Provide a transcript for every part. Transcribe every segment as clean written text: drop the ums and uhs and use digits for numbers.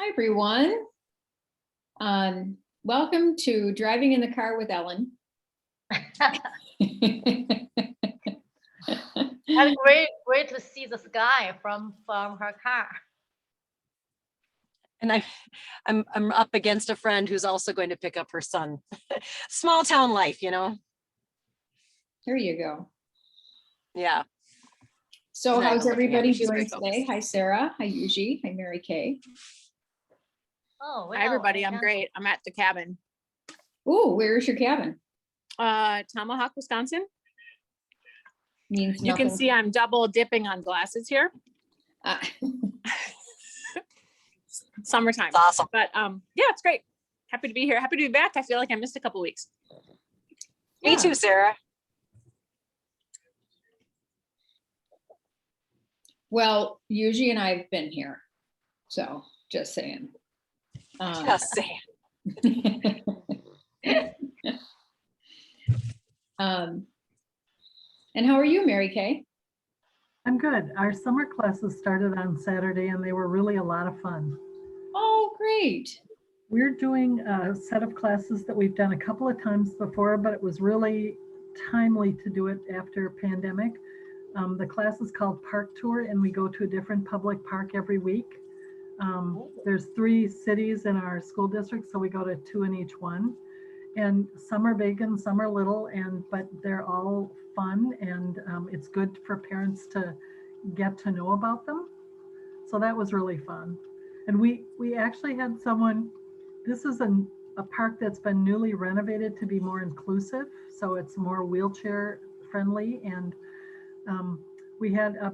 Hi, everyone. Welcome to Driving in the Car with Ellen. And great to see the sky from her car. And I'm up against a friend who's also going to pick up her son. Small town life, you know? Here you go. Yeah. So And I'm how's looking at everybody her. She's doing very today? focused. Hi, Sarah. Hi, Yuji. Hi, Mary Kay. Oh, Hi, everybody. I'm great. I'm at the cabin. Oh, where's your cabin? Tomahawk, Wisconsin. Means You can nothing. see I'm double dipping on glasses here. Summertime. It's awesome. But yeah, it's great. Happy to be here. Happy to be back. I feel like I missed a couple weeks. Me too, Sarah. Well, Yuji and I have been here. So just saying. Just saying. And how are you, Mary Kay? I'm good. Our summer classes started on Saturday and they were really a lot of fun. Oh, great. We're doing a set of classes that we've done a couple of times before, but it was really timely to do it after pandemic. The class is called Park Tour and we go to a different public park every week. There's 3 cities in our school district, so we go to 2 in each one. And some are big and some are little, but they're all fun, and it's good for parents to get to know about them. So that was really fun. And we actually had someone, this is a park that's been newly renovated to be more inclusive, so it's more wheelchair friendly. And we had a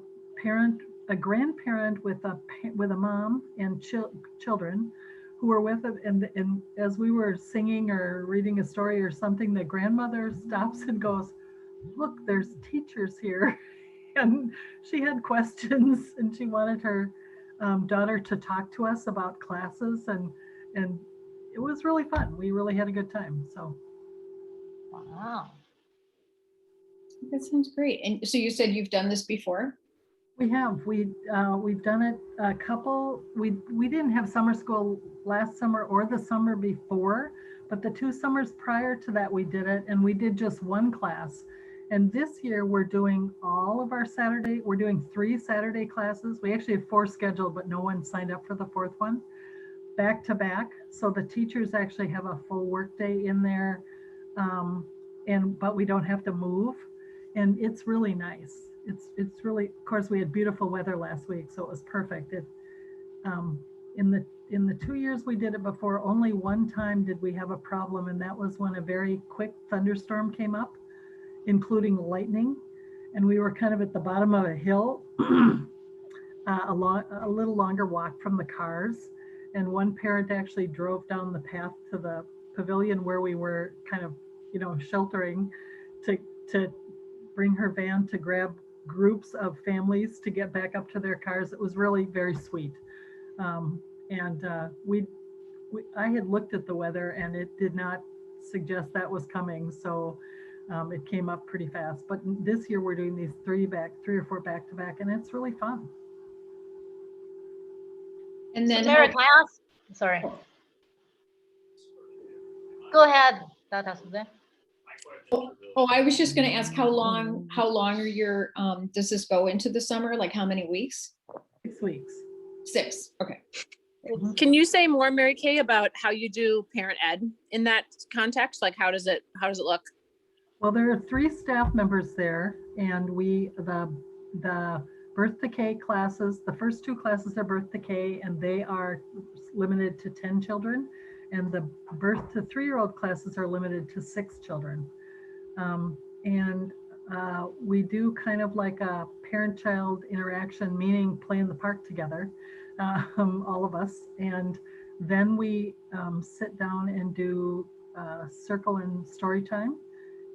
grandparent with a mom and children who were with it, and as we were singing or reading a story or something, the grandmother stops and goes, "Look, there's teachers here." And she had questions and she wanted her daughter to talk to us about classes, and it was really fun. We really had a good time. So Wow. That sounds great. And so you said you've done this before? we have. We've done it a couple. We didn't have summer school last summer or the summer before, but the 2 summers prior to that we did it, and we did just one class. And this year we're doing all of our Saturday. We're doing 3 Saturday classes. We actually have 4 scheduled, but no one signed up for the 4th one. Back to back, so the teachers actually have a full work day in there, but we don't have to move, and it's really nice. It's really, of course, we had beautiful weather last week, so it was perfect. In the 2 years we did it before, only one time did we have a problem, and that was when a very quick thunderstorm came up, including lightning, and we were kind of at the bottom of a hill, a little longer walk from the cars. And one parent actually drove down the path to the pavilion where we were kind of, sheltering to bring her van to grab groups of families to get back up to their cars. It was really very sweet. I had looked at the weather and it did not suggest that was coming. So it came up pretty fast. But this year we're doing these 3 or 4 back to back, and it's really fun. And then Mary, can I ask? Sorry. Go ahead, Dr. Susan. Oh, I was just going to ask how long are your, does this go into the summer? Like how many weeks? 6 weeks. 6. Okay. Can you say more, Mary Kay, about how you do parent ed in that context? Like how does it look? Well, there are 3 staff members there, and the birth to K classes, the first 2 classes are birth to K, and they are limited to 10 children, and the birth to 3-year-old classes are limited to 6 children. We do kind of like a parent-child interaction, meaning play in the park together, all of us, and then we sit down and do circle and story time.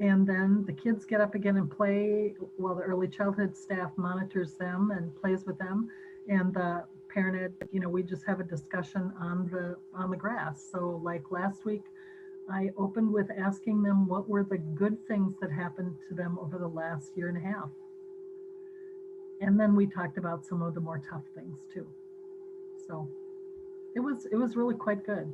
And then the kids get up again and play while the early childhood staff monitors them and plays with them. And the parent ed, we just have a discussion on the grass. So like last week, I opened with asking them what were the good things that happened to them over the last year and a half. And then we talked about some of the more tough things too. So it was really quite good.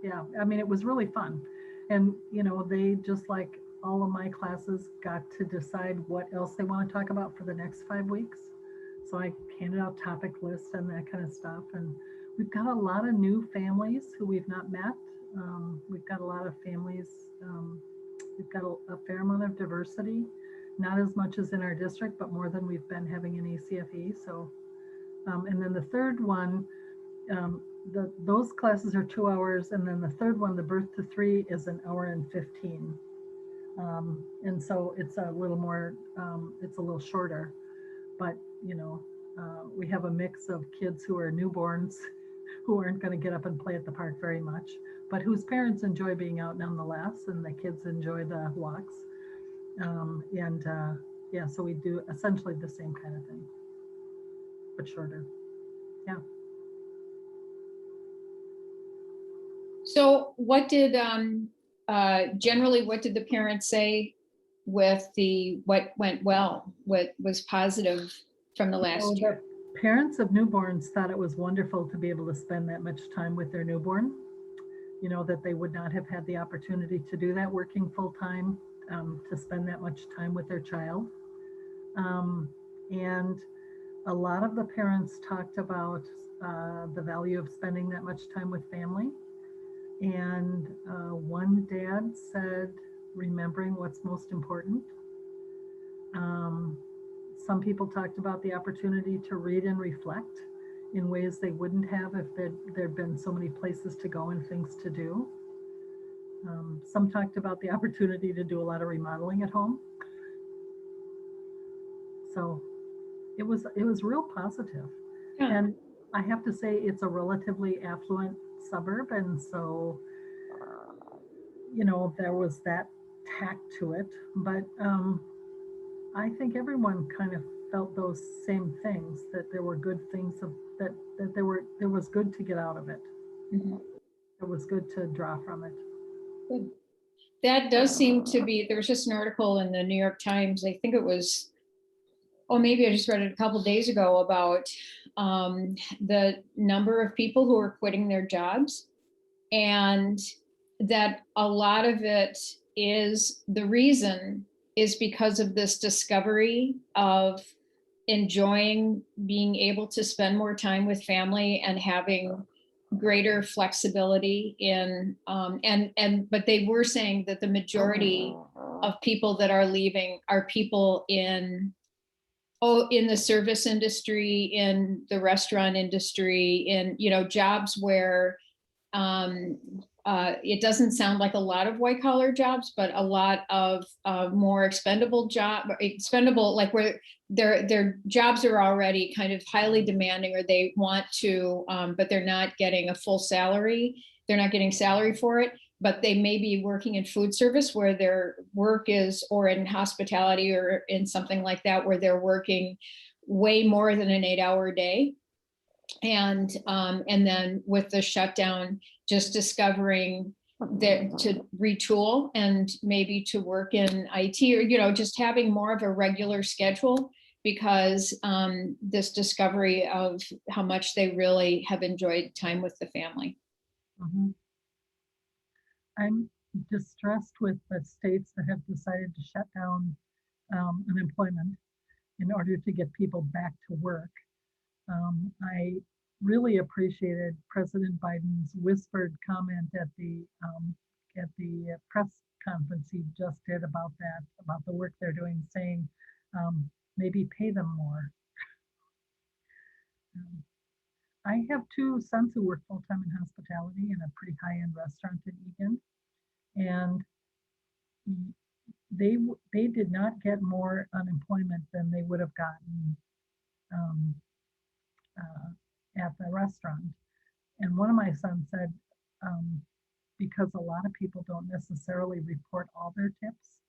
Yeah, I mean, it was really fun. And, you know, they just like all of my classes got to decide what else they want to talk about for the next 5 weeks. So I handed out topic lists and that kind of stuff. And we've got a lot of new families who we've not met. We've got a lot of families, we've got a fair amount of diversity, not as much as in our district, but more than we've been having in ACFE. So, and then the third one, um, those classes are 2 hours, and then the third one, the birth to 3, is an hour and 15. And so it's a little more, it's a little shorter, but you know, we have a mix of kids who are newborns who aren't going to get up and play at the park very much, but whose parents enjoy being out nonetheless, and the kids enjoy the walks. Yeah, so we do essentially the same kind of thing, but shorter. Yeah. So what did, generally, what did the parents say with what went well, what was positive from the So last year? the parents of newborns thought it was wonderful to be able to spend that much time with their newborn. You know, that they would not have had the opportunity to do that working full time, to spend that much time with their child. And a lot of the parents talked about the value of spending that much time with family. And one dad said, remembering what's most important. Some people talked about the opportunity to read and reflect in ways they wouldn't have if there'd been so many places to go and things to do. Some talked about the opportunity to do a lot of remodeling at home. So it was real positive. Yeah. And I have to say, it's a relatively affluent suburb, and so, you know, there was that tact to it. But I think everyone kind of felt those same things, that there were good things that there was good to get out of it. Mhm. It was good to draw from it. Good. That does seem to be, there was just an article in the New York Times, I think it was, oh, maybe I just read it a couple of days ago, about the number of people who are quitting their jobs, and that a lot of it is, the reason is because of this discovery of enjoying being able to spend more time with family and having greater flexibility in, but they were saying that the majority of people that are leaving are people in the service industry, in the restaurant industry, in, you know, jobs where it doesn't sound like a lot of white collar jobs, but a lot of more expendable, like where their jobs are already kind of highly demanding, or they want to, but they're not getting a full salary. They're not getting salary for it, but they may be working in food service where their work is, or in hospitality, or in something like that, where they're working way more than an 8-hour day. And then with the shutdown, just discovering that to retool and maybe to work in IT, or, you know, just having more of a regular schedule, because this discovery of how much they really have enjoyed time with the family. Mhm. I'm distressed with the states that have decided to shut down unemployment in order to get people back to work. I really appreciated President Biden's whispered comment at the press conference he just did about that, about the work they're doing, saying maybe pay them more. Um, I have 2 sons who work full time in hospitality in a pretty high end restaurant in Egan, and they did not get more unemployment than they would have gotten um, at the restaurant. And one of my sons said, um, because a lot of people don't necessarily report all their tips,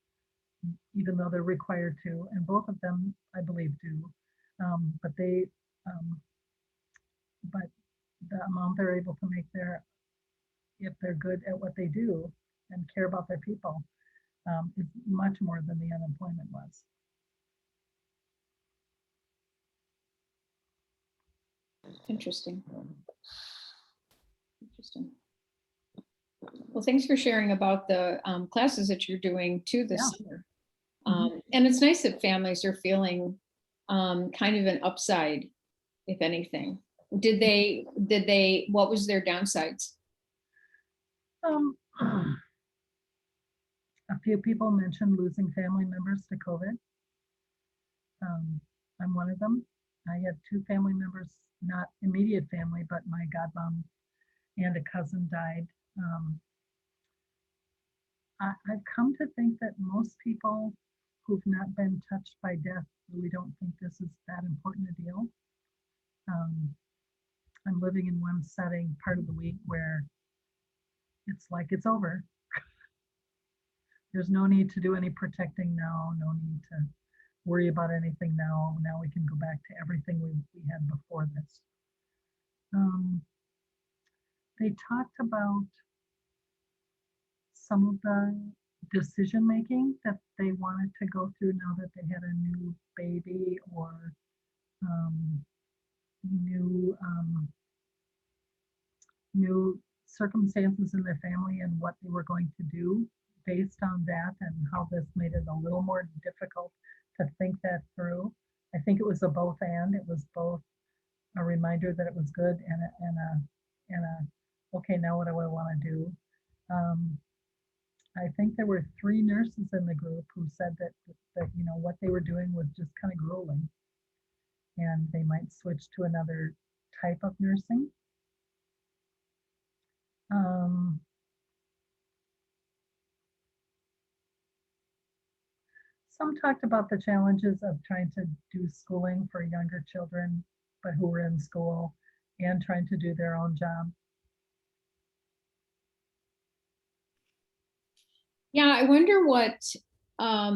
even though they're required to, and both of them, I believe, do. But but the amount they're able to make there, if they're good at what they do and care about their people, is much more than the unemployment was. Interesting. Well, thanks for sharing about the classes that you're doing too this Yeah. summer. Mhm. And it's nice that families are feeling kind of an upside, if anything. Did they, what was their downsides? Um, a few people mentioned losing family members to COVID. I'm one of them. I had two family members, not immediate family, but my godmom and a cousin died. I've come to think that most people who've not been touched by death really don't think this is that important a deal. I'm living in one setting part of the week where it's like it's over. There's no need to do any protecting now, no need to worry about anything now. Now we can go back to everything we had before this. They talked about some of the decision making that they wanted to go through now that they had a new baby or new new circumstances in their family and what they were going to do based on that, and how this made it a little more difficult to think that through. I think it was a both and. It was both a reminder that it was good and a okay, now what do I want to do? I think there were 3 nurses in the group who said that what they were doing was just kind of grueling, and they might switch to another type of nursing. Some talked about the challenges of trying to do schooling for younger children, but who were in school, and trying to do their own job. Yeah, I wonder what, I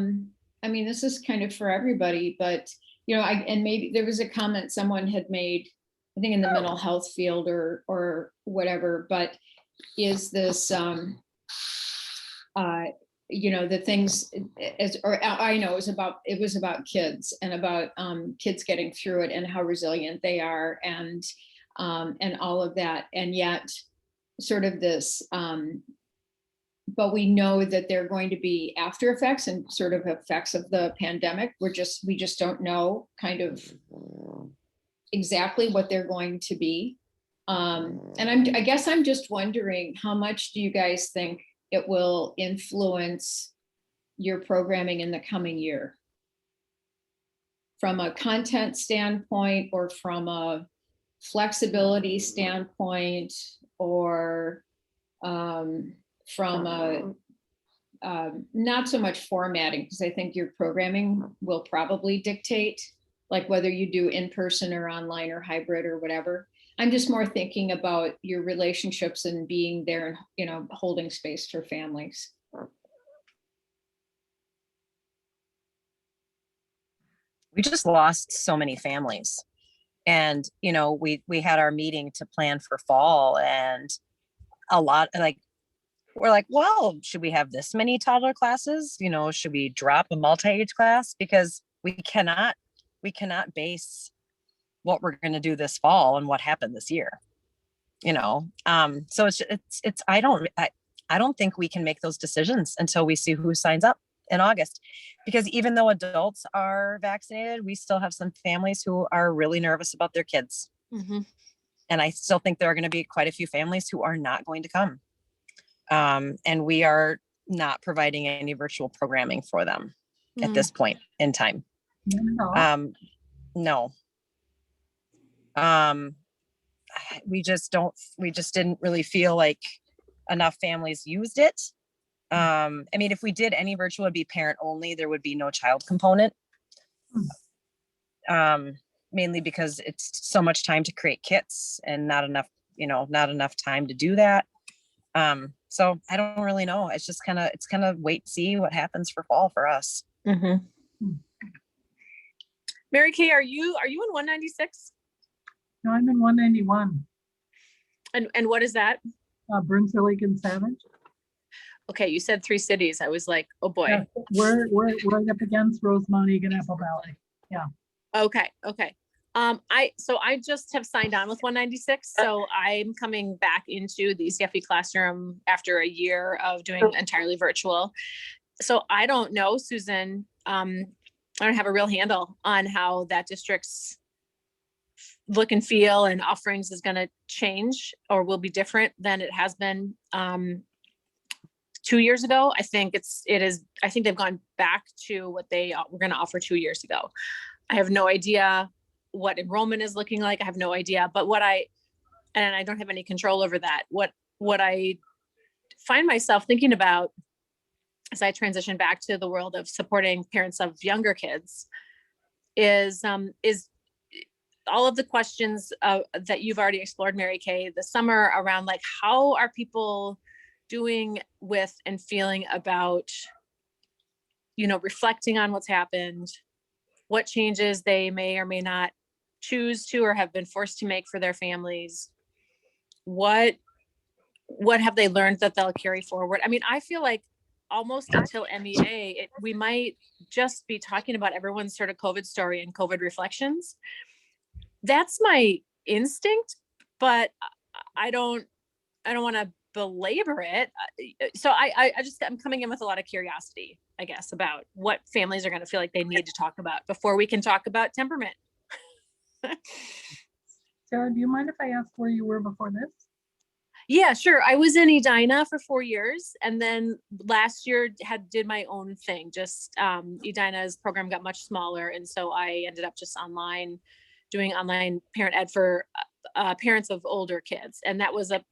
mean, this is kind of for everybody, but, and maybe there was a comment someone had made, I think in the mental health field or whatever, but is this, the things or I know it was about kids and about kids getting through it and how resilient they are and all of that. And yet sort of this, but we know that there are going to be after effects and sort of effects of the pandemic. We just don't know kind of exactly what they're going to be. And I guess I'm just wondering, how much do you guys think it will influence your programming in the coming year? From a content standpoint or from a flexibility standpoint or from a not so much formatting, because I think your programming will probably dictate like whether you do in person or online or hybrid or whatever. I'm just more thinking about your relationships and being there and holding space for families. We just lost so many families. And, we had our meeting to plan for fall, and a lot we're like, well, should we have this many toddler classes? Should we drop a multi-age class? Because we cannot base what we're going to do this fall and what happened this year. So it's I don't think we can make those decisions until we see who signs up in August, because even though adults are vaccinated, we still have some families who are really nervous about their kids. Mm-hmm. And I still think there are going to be quite a few families who are not going to come. And we are not providing any virtual programming for them at this point in time. No. We just didn't really feel like enough families used it. I mean, if we did any virtual, it'd be parent only. There would be no child component. Mainly because it's so much time to create kits and not enough time to do that. So I don't really know. It's just kind of wait and see what happens for fall for us. Mm-hmm. Mary Kay, are you in 196? No, I'm in 191. And what is that? Brunswick and Savage. Okay, you said 3 cities. I was like, oh boy. Yeah, we're right up against Rosemont, Egan, Apple Valley. Yeah. Okay. I just have signed on with 196, so I'm coming back into the CFE classroom after a year of doing entirely virtual. So I don't know, Susan. I don't have a real handle on how that district's look and feel and offerings is going to change or will be different than it has been 2 years ago. I think I think they've gone back to what they were going to offer 2 years ago. I have no idea what enrollment is looking like. I have no idea, but and I don't have any control over that. What I find myself thinking about as I transition back to the world of supporting parents of younger kids is all of the questions that you've already explored, Mary Kay, the summer around, like, how are people doing with and feeling about, reflecting on what's happened, what changes they may or may not choose to or have been forced to make for their families. What have they learned that they'll carry forward? I mean, I feel like almost until MEA, we might just be talking about everyone's sort of COVID story and COVID reflections. That's my instinct, but I don't want to belabor it. So I'm coming in with a lot of curiosity, I guess, about what families are going to feel like they need to talk about before we can talk about temperament. Sarah, do you mind if I ask where you were before this? Yeah, sure. I was in Edina for 4 years, and then last year did my own thing. Just Edina's program got much smaller, and so I ended up just doing online parent ed for parents of older kids, and that was a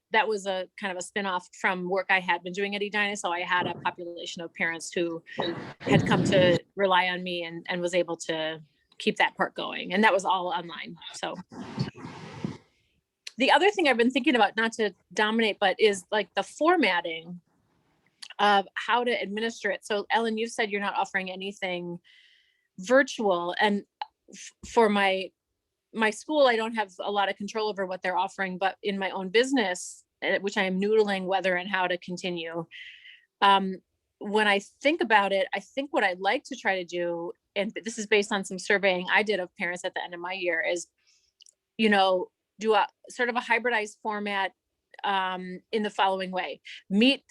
kind of a spinoff from work I had been doing at Edina. So I had a population of parents who had come to rely on me and was able to keep that part going, and that was all online. So the other thing I've been thinking about, not to dominate, but is like the formatting of how to administer it. So Ellen, you said you're not offering anything virtual, and for my school, I don't have a lot of control over what they're offering, but in my own business, which I am noodling whether and how to continue. When I think about it, I think what I'd like to try to do, and this is based on some surveying I did of parents at the end of my year, is, do a sort of a hybridized format in the following way: meet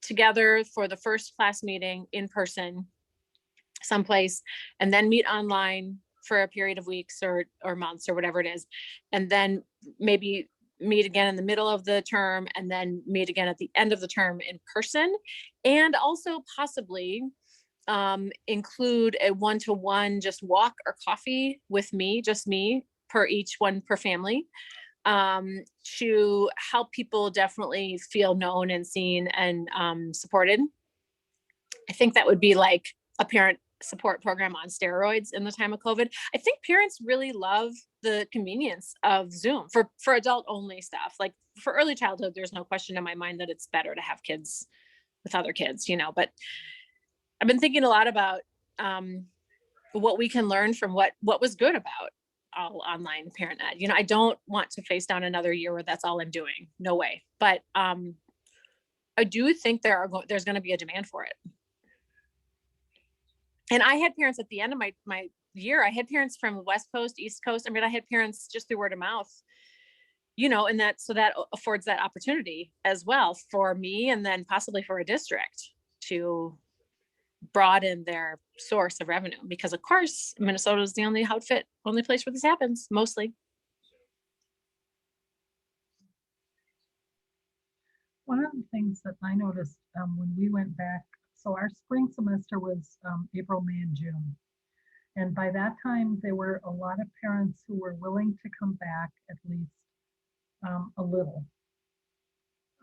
together for the first class meeting in person someplace, and then meet online for a period of weeks or months or whatever it is, and then maybe meet again in the middle of the term, and then meet again at the end of the term in person, and also possibly include a one-to-one just walk or coffee with me, just me, per each one per family, to help people definitely feel known and seen and supported. I think that would be like a parent support program on steroids in the time of COVID. I think parents really love the convenience of Zoom for adult only stuff. Like for early childhood, there's no question in my mind that it's better to have kids with other kids, but I've been thinking a lot about what we can learn from what was good about all online parent ed. I don't want to face down another year where that's all I'm doing. No way. But I do think there's going to be a demand for it. And I had parents at the end of my year. I had parents from the West Coast, East Coast. I mean, I had parents just through word of mouth, and that affords that opportunity as well for me, and then possibly for a district to broaden their source of revenue, because of course Minnesota is the only place where this happens mostly. One of the things that I noticed when we went back, so our spring semester was April, May, and June. And by that time, there were a lot of parents who were willing to come back at least a little.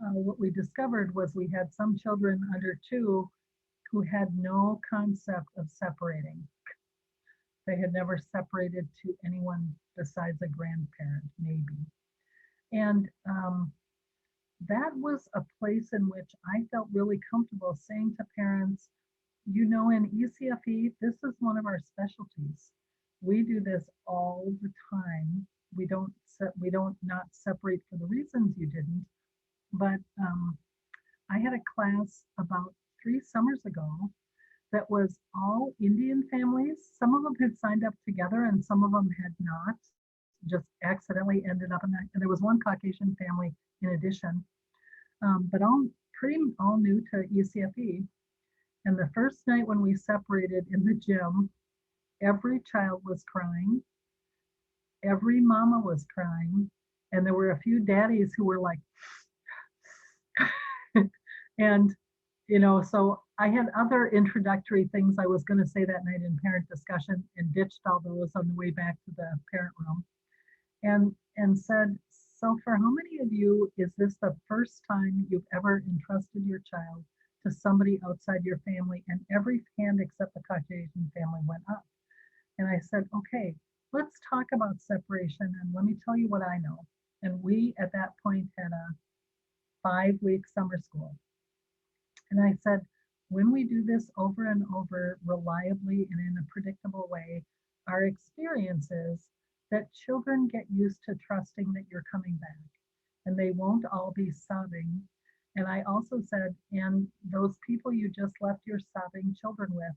What we discovered was we had some children under 2 who had no concept of separating. They had never separated to anyone besides a grandparent, maybe. And that was a place in which I felt really comfortable saying to parents, in ECFE, this is one of our specialties. We do this all the time. We don't not separate for the reasons you didn't, but I had a class about 3 summers ago that was all Indian families. Some of them had signed up together and some of them had not. just accidentally ended up in that. And there was one Caucasian family in addition, but all new to UCFE. And the first night when we separated in the gym, every child was crying. Every mama was crying. And there were a few daddies who were like, and, so I had other introductory things I was going to say that night in parent discussion and ditched all those on the way back to the parent room and said, so for how many of you is this the first time you've ever entrusted your child to somebody outside your family? And every hand except the Caucasian family went up. And I said, okay, let's talk about separation. And let me tell you what I know. And we at that point had a 5-week summer school. And I said, when we do this over and over reliably and in a predictable way, our experience is that children get used to trusting that you're coming back and they won't all be sobbing. And I also said, and those people you just left your sobbing children with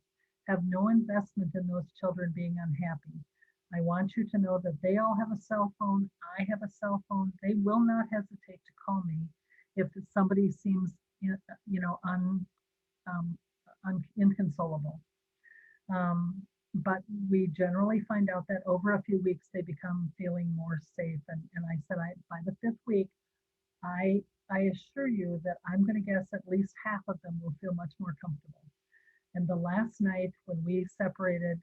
have no investment in those children being unhappy. I want you to know that they all have a cell phone. I have a cell phone. They will not hesitate to call me if somebody seems, inconsolable. But we generally find out that over a few weeks they become feeling more safe. And I said, by the 5th week, I assure you that I'm going to guess at least half of them will feel much more comfortable. And the last night when we separated,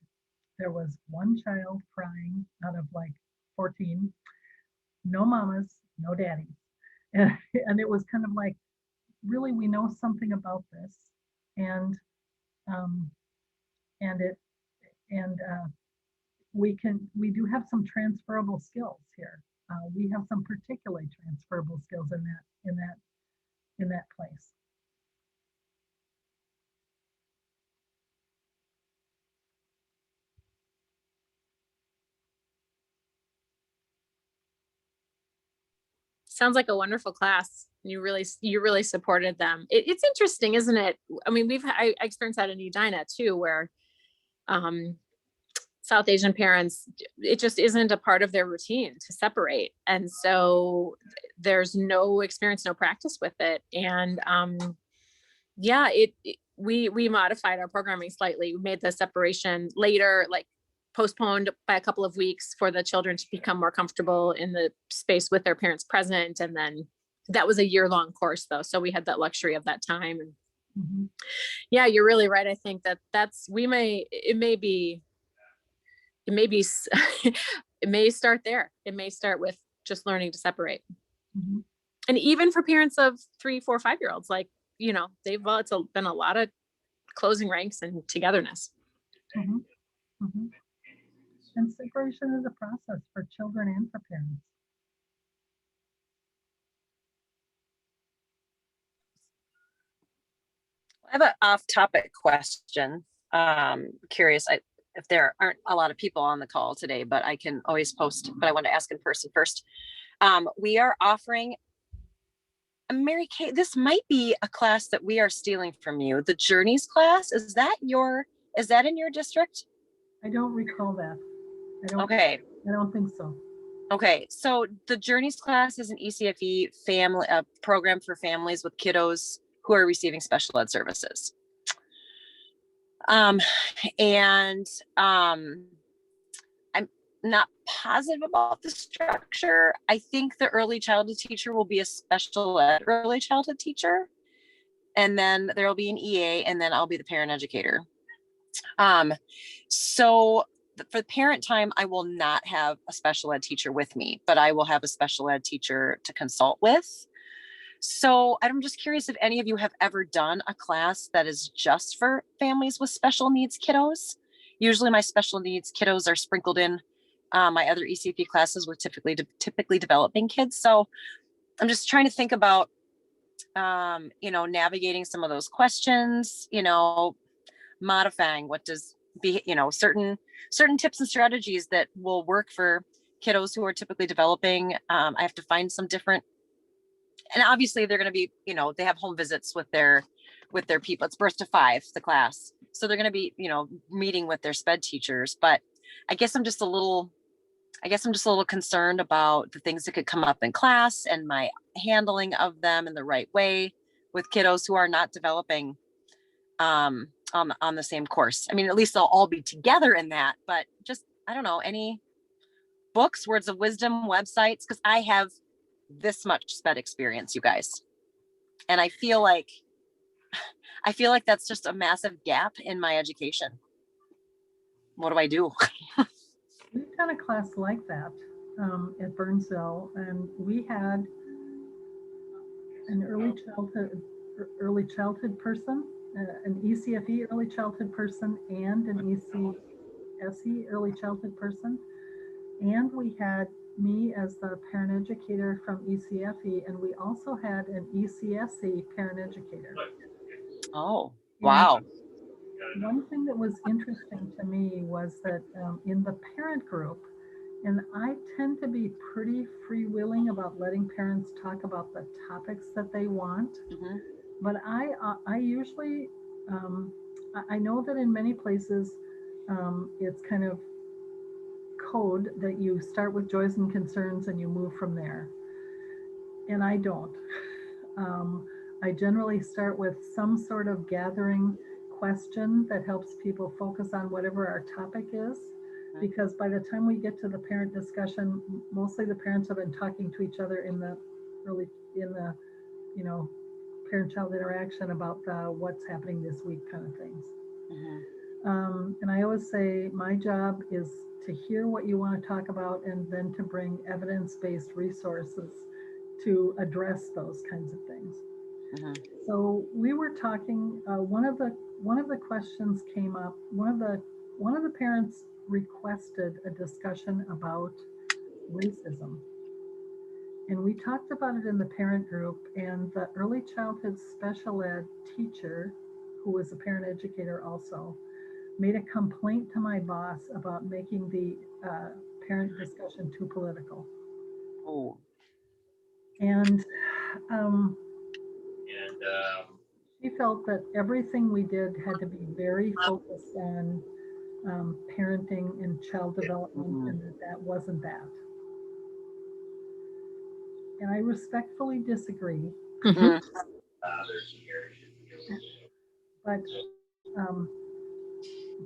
there was one child crying out of like 14, no mamas, no daddies. And it was kind of like, really, we know something about this. And we do have some transferable skills here. We have some particularly transferable skills in that place. Sounds like a wonderful class. You really supported them. It's interesting, isn't it? I mean, I experienced that in Edina too, where South Asian parents, it just isn't a part of their routine to separate. And so there's no experience, no practice with it. And yeah, we modified our programming slightly. We made the separation later, like postponed by a couple of weeks for the children to become more comfortable in the space with their parents present. And then that was a year-long course though. So we had that luxury of that time. And yeah, you're really right. I think it may start there. It may start with just learning to separate. And even for parents of 3, 4, 5-year-olds, like, it's been a lot of closing ranks and togetherness. And separation is a process for children and for parents. I have an off-topic question. Curious if there aren't a lot of people on the call today, but I can always post, but I want to ask in person first. We are offering, Mary Kay, this might be a class that we are stealing from you. The Journeys class, is that in your district? I don't recall that. Okay. I don't think so. Okay, so the Journeys class is an ECFE family program for families with kiddos who are receiving special ed services. I'm not positive about the structure. I think the early childhood teacher will be a special ed early childhood teacher. And then there'll be an EA, and then I'll be the parent educator. So for parent time, I will not have a special ed teacher with me, but I will have a special ed teacher to consult with. So I'm just curious if any of you have ever done a class that is just for families with special needs kiddos. Usually my special needs kiddos are sprinkled in my other ECP classes with typically developing kids. So I'm just trying to think about, navigating some of those questions, modifying what does be, certain tips and strategies that will work for kiddos who are typically developing. I have to find some different, and obviously they're going to be, they have home visits with their people. It's birth to 5, the class. So they're going to be, meeting with their sped teachers, but I guess I'm just a little I guess I'm just a little concerned about the things that could come up in class and my handling of them in the right way with kiddos who are not developing on the same course. I mean, at least they'll all be together in that, but just, I don't know, any books, words of wisdom, websites, because I have this much SPED experience, you guys. And I feel like that's just a massive gap in my education. What do I do? We've done a class like that at Burnsville, and we had an early childhood person, an ECFE early childhood person, and an ECSE early childhood person. And we had me as the parent educator from ECFE, and we also had an ECSE parent educator. Oh, wow. And one thing that was interesting to me was that in the parent group, and I tend to be pretty freewheeling about letting parents talk about the topics that they want. Mhm. But I usually, I know that in many places, it's kind of code that you start with joys and concerns and you move from there. And I don't. I generally start with some sort of gathering question that helps people focus on whatever our topic is. Because by the time we get to the parent discussion, mostly the parents have been talking to each other in the parent-child interaction about what's happening this week kind of things. And I always say my job is to hear what you want to talk about and then to bring evidence-based resources to address those kinds of things. So we were talking, one of the questions came up, one of the parents requested a discussion about racism. And we talked about it in the parent group, and the early childhood special ed teacher, who was a parent educator also, made a complaint to my boss about making the parent discussion too political. Oh. And she felt that everything we did had to be very focused on parenting and child development, and that wasn't that. And I respectfully disagree.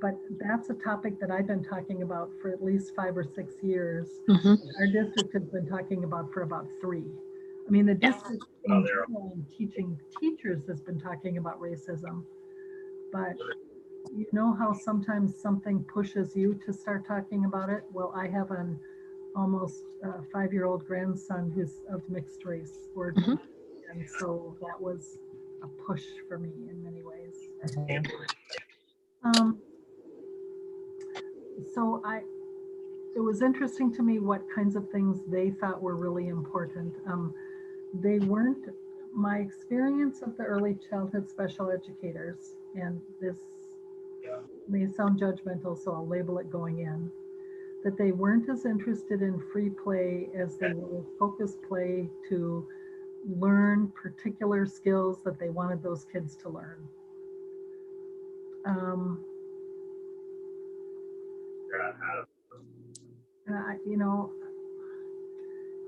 But that's a topic that I've been talking about for at least 5 or 6 years. Our district has been talking about for about 3. I mean, the district in general and teaching teachers has been talking about racism, but you know how sometimes something pushes you to start talking about it? Well, I have an almost 5-year-old grandson who's of mixed race origin. And so that was a push for me in many ways. So it was interesting to me what kinds of things they thought were really important. They weren't, my experience of the early childhood special educators, and this may sound judgmental, so I'll label it going in, that they weren't as interested in free play as they were focused play to learn particular skills that they wanted those kids to learn.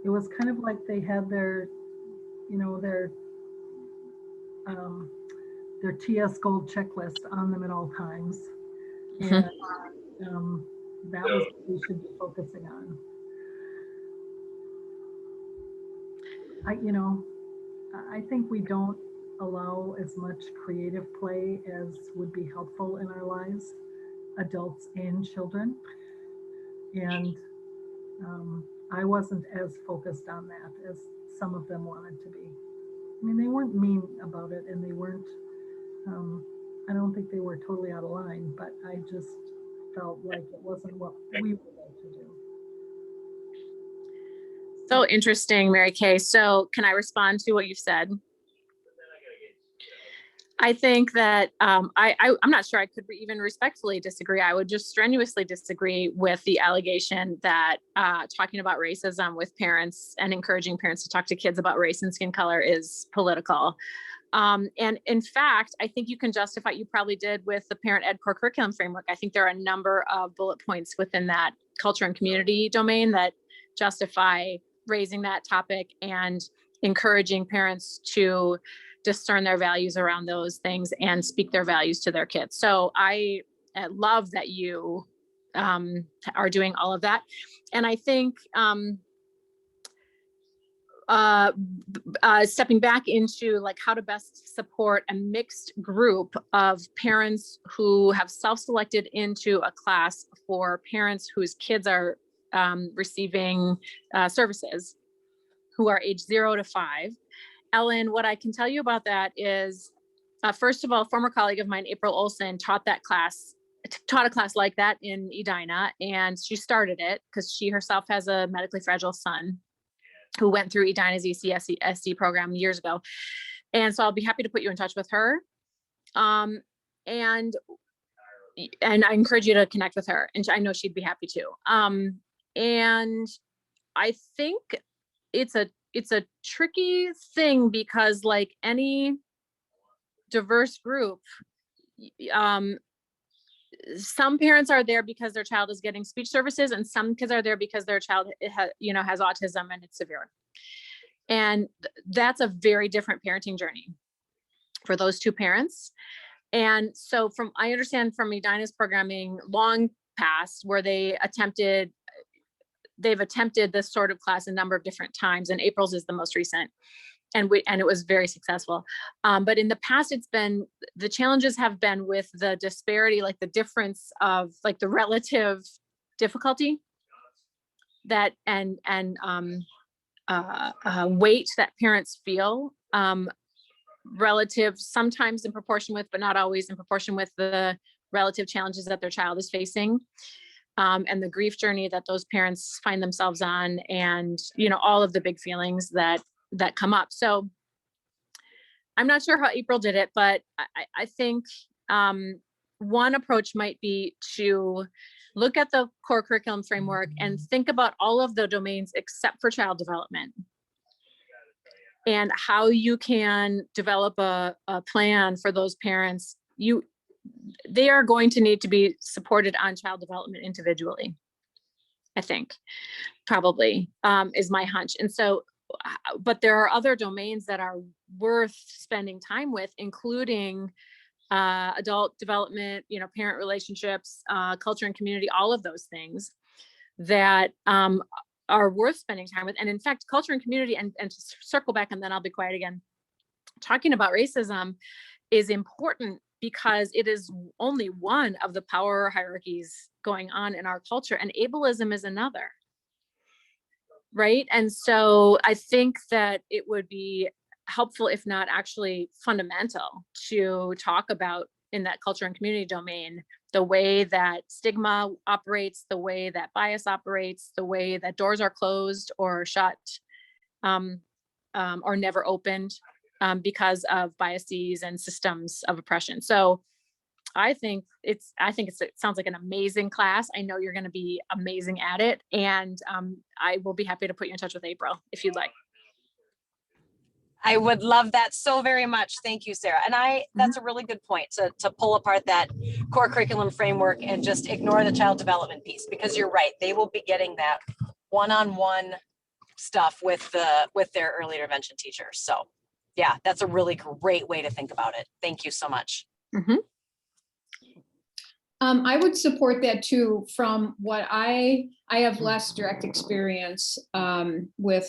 It was kind of like they had their TS Gold checklist on them at all times. And that was what we should be focusing on. I think we don't allow as much creative play as would be helpful in our lives, adults and children. And I wasn't as focused on that as some of them wanted to be. I mean, they weren't mean about it, and they weren't, I don't think they were totally out of line, but I just felt like it wasn't what we would like to do. So interesting, Mary Kay. So can I respond to what you said? I think that I'm not sure I could even respectfully disagree. I would just strenuously disagree with the allegation that talking about racism with parents and encouraging parents to talk to kids about race and skin color is political. And in fact, I think you can justify, you probably did with the parent ed core curriculum framework. I think there are a number of bullet points within that culture and community domain that justify raising that topic and encouraging parents to discern their values around those things and speak their values to their kids. So I love that you are doing all of that. And I think stepping back into like how to best support a mixed group of parents who have self-selected into a class for parents whose kids are receiving services, who are age 0 to 5. Ellen, what I can tell you about that is, first of all, a former colleague of mine, April Olson, taught a class like that in Edina, and she started it because she herself has a medically fragile son who went through Edina's ECSD program years ago. And so I'll be happy to put you in touch with her. And I encourage you to connect with her, and I know she'd be happy to. And I think it's a tricky thing because like any diverse group, some parents are there because their child is getting speech services, and some kids are there because their child has autism and it's severe. And that's a very different parenting journey for those two parents. And so I understand from Edina's programming long past where they've attempted this sort of class a number of different times, and April's is the most recent. And it was very successful. But in the past, the challenges have been with the disparity, like the difference of like the relative difficulty that and weight that parents feel relative, sometimes in proportion with, but not always in proportion with the relative challenges that their child is facing. And the grief journey that those parents find themselves on, and all of the big feelings that come up. So I'm not sure how April did it, but I think one approach might be to look at the core curriculum framework and think about all of the domains except for child development, and how you can develop a plan for those parents. They are going to need to be supported on child development individually, I think, probably is my hunch. And so, but there are other domains that are worth spending time with, including adult development, parent relationships, culture and community, all of those things that are worth spending time with. And in fact, culture and community, and to circle back, and then I'll be quiet again, talking about racism is important because it is only one of the power hierarchies going on in our culture, and ableism is another. Right. And so I think that it would be helpful, if not actually fundamental, to talk about in that culture and community domain, the way that stigma operates, the way that bias operates, the way that doors are closed or shut or never opened because of biases and systems of oppression. So I think it sounds like an amazing class. I know you're going to be amazing at it. And I will be happy to put you in touch with April if you'd like. I would love that so very much. Thank you, Sarah. And that's a really good point to pull apart that core curriculum framework and just ignore the child development piece, because you're right. They will be getting that one-on-one stuff with their early intervention teachers. So yeah, that's a really great way to think about it. Thank you so much. Mm-hmm. I would support that too. From what I have less direct experience with,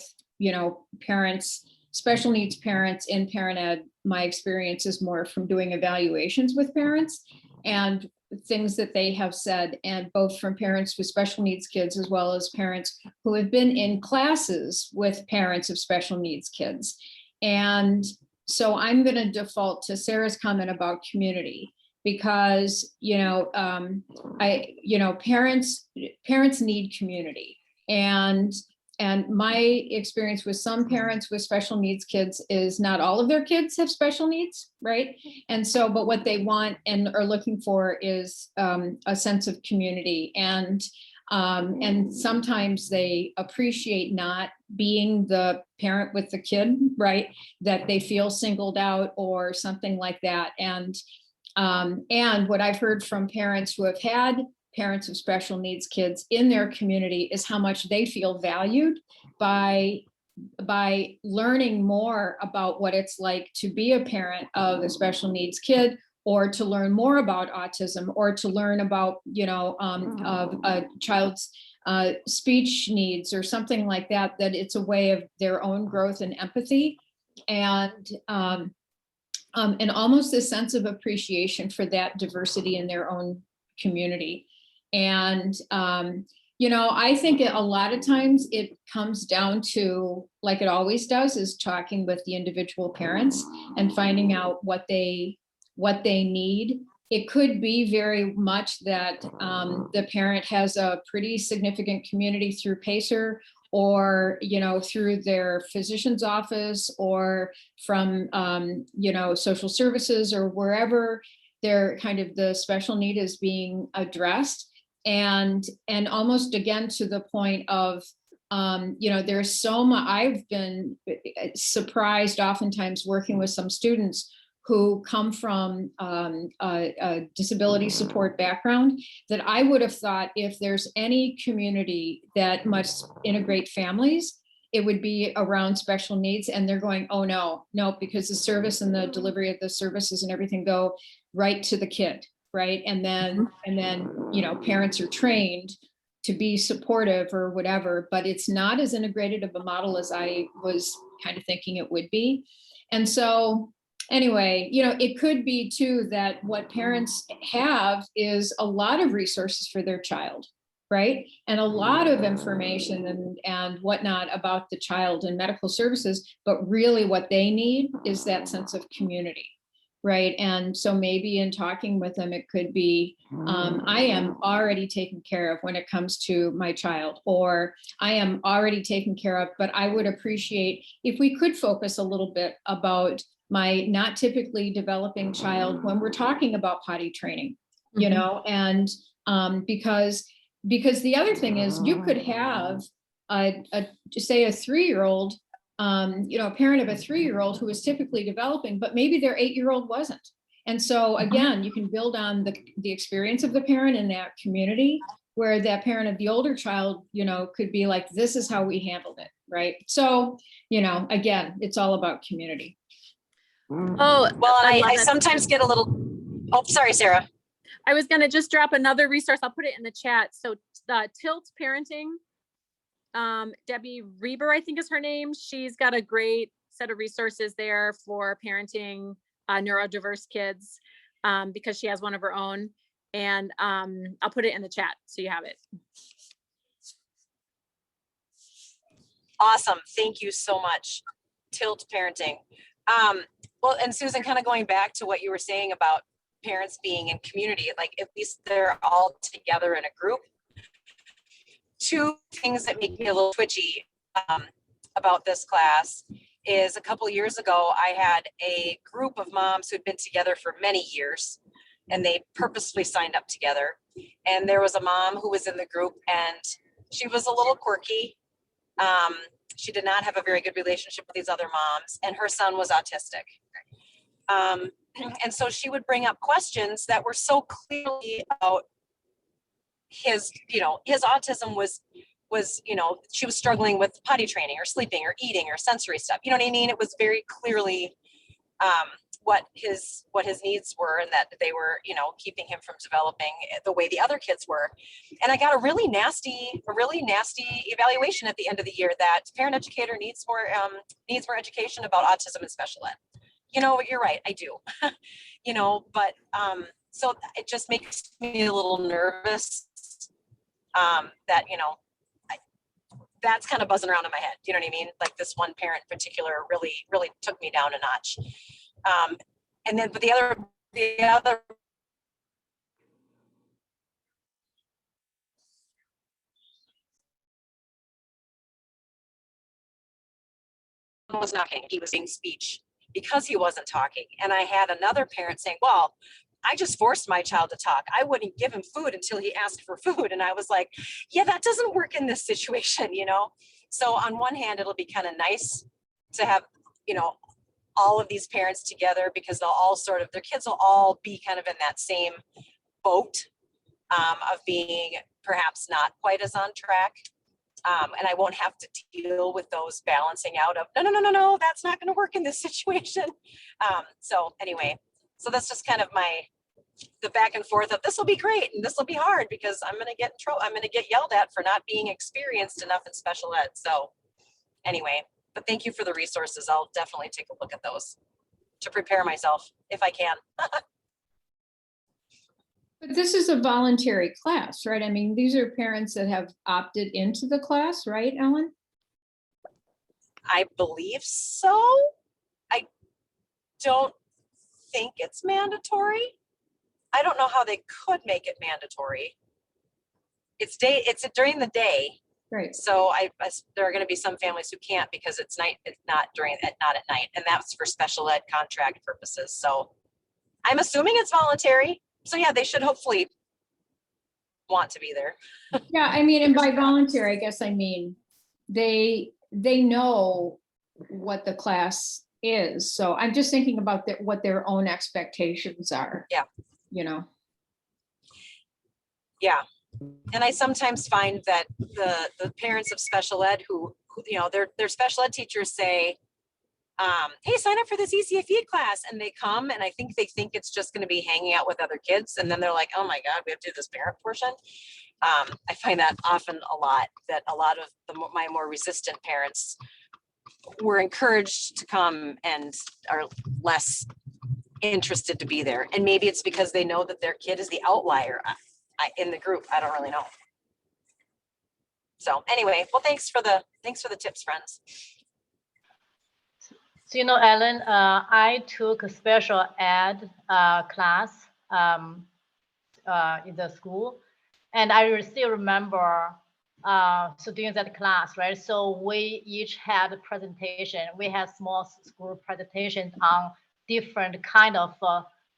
parents, special needs parents in parent ed. My experience is more from doing evaluations with parents and things that they have said, and both from parents with special needs kids as well as parents who have been in classes with parents of special needs kids. And so I'm going to default to Sarah's comment about community, because parents need community, and my experience with some parents with special needs kids is not all of their kids have special needs, right? And so, but what they want and are looking for is a sense of community. And And sometimes they appreciate not being the parent with the kid, right? That they feel singled out or something like that. And what I've heard from parents who have had parents of special needs kids in their community is how much they feel valued by learning more about what it's like to be a parent of a special needs kid, or to learn more about autism, or to learn about, of a child's speech needs or something like that, that it's a way of their own growth and empathy, and almost a sense of appreciation for that diversity in their own community. And I think a lot of times it comes down to, like it always does, is talking with the individual parents and finding out what they need. It could be very much that the parent has a pretty significant community through PACER, or through their physician's office, or from social services, or wherever they're kind of the special need is being addressed. And almost again to the point of there's so much. I've been surprised oftentimes working with some students who come from a disability support background, that I would have thought if there's any community that must integrate families, it would be around special needs. And they're going, oh no, because the service and the delivery of the services and everything go right to the kid, right? And then parents are trained to be supportive or whatever, but it's not as integrated of a model as I was kind of thinking it would be. And so anyway, it could be too that what parents have is a lot of resources for their child, right? And a lot of information and whatnot about the child and medical services, but really what they need is that sense of community, right? And so maybe in talking with them, it could be, I am already taken care of when it comes to my child, or I am already taken care of, but I would appreciate if we could focus a little bit about my not typically developing child when we're talking about potty training, and because the other thing is, you could have say a 3-year-old, a parent of a 3-year-old who is typically developing, but maybe their 8-year-old wasn't. And so again, you can build on the experience of the parent in that community, where that parent of the older child, could be like, this is how we handled it, right? So, again, it's all about community. Oh, Well, and I love it. sometimes get a little, oh, sorry, Sarah. I was going to just drop another resource. I'll put it in the chat. So Tilt Parenting, Debbie Reber, I think is her name. She's got a great set of resources there for parenting neurodiverse kids, because she has one of her own. And I'll put it in the chat so you have it. Awesome. Thank you so much. Tilt Parenting. Well, and Susan, kind of going back to what you were saying about parents being in community, like at least they're all together in a group. Two things that make me a little twitchy about this class is, a couple of years ago, I had a group of moms who'd been together for many years, and they purposefully signed up together. And there was a mom who was in the group, and she was a little quirky. She did not have a very good relationship with these other moms, and her son was autistic. And so she would bring up questions that were so clearly about his autism was, she was struggling with potty training or sleeping or eating or sensory stuff. You know what I mean? It was very clearly what his needs were, and that they were, keeping him from developing the way the other kids were. And I got a really nasty evaluation at the end of the year that parent educator needs more education about autism and special ed. You're right, I do. But so it just makes me a little nervous that, that's kind of buzzing around in my head. You know what I mean? Like, this one parent in particular really, really took me down a notch. And then, but the other was not talking. He was saying speech because he wasn't talking. And I had another parent saying, well, I just forced my child to talk. I wouldn't give him food until he asked for food. And I was like, yeah, that doesn't work in this situation, you know? So on one hand, it'll be kind of nice to have, you know, all of these parents together, because they'll all sort of, their kids will all be kind of in that same boat of being perhaps not quite as on track. And I won't have to deal with those balancing out of, no, that's not going to work in this situation. So anyway, so that's just kind of the back and forth of, this will be great and this will be hard because I'm going to get in trouble. I'm going to get yelled at for not being experienced enough in special ed. So anyway, but thank you for the resources. I'll definitely take a look at those to prepare myself if I can. But this is a voluntary class, right? I mean, these are parents that have opted into the class, right, Ellen? I believe so. I don't think it's mandatory. I don't know how they could make it mandatory. It's during the day. Right. So there are going to be some families who can't because it's night. It's not at night, and that's for special ed contract purposes. So I'm assuming it's voluntary. So yeah, they should hopefully want to be there. Yeah, I mean, and by voluntary, I guess I mean they know what the class is. So I'm just thinking about what their own expectations are. Yeah. You know. Yeah. And I sometimes find that the parents of special ed who you know, their special ed teachers say, hey, sign up for this ECFE class. And they come and I think they think it's just going to be hanging out with other kids. And then they're like, oh my God, we have to do this parent portion. I find that often that a lot of my more resistant parents were encouraged to come and are less interested to be there. And maybe it's because they know that their kid is the outlier in the group. I don't really know. So anyway, well, thanks for the tips, friends. So, you know, Ellen, I took a special ed class in the school, and I still remember so during that class, right? So we each had a presentation. We had small school presentations on different kind of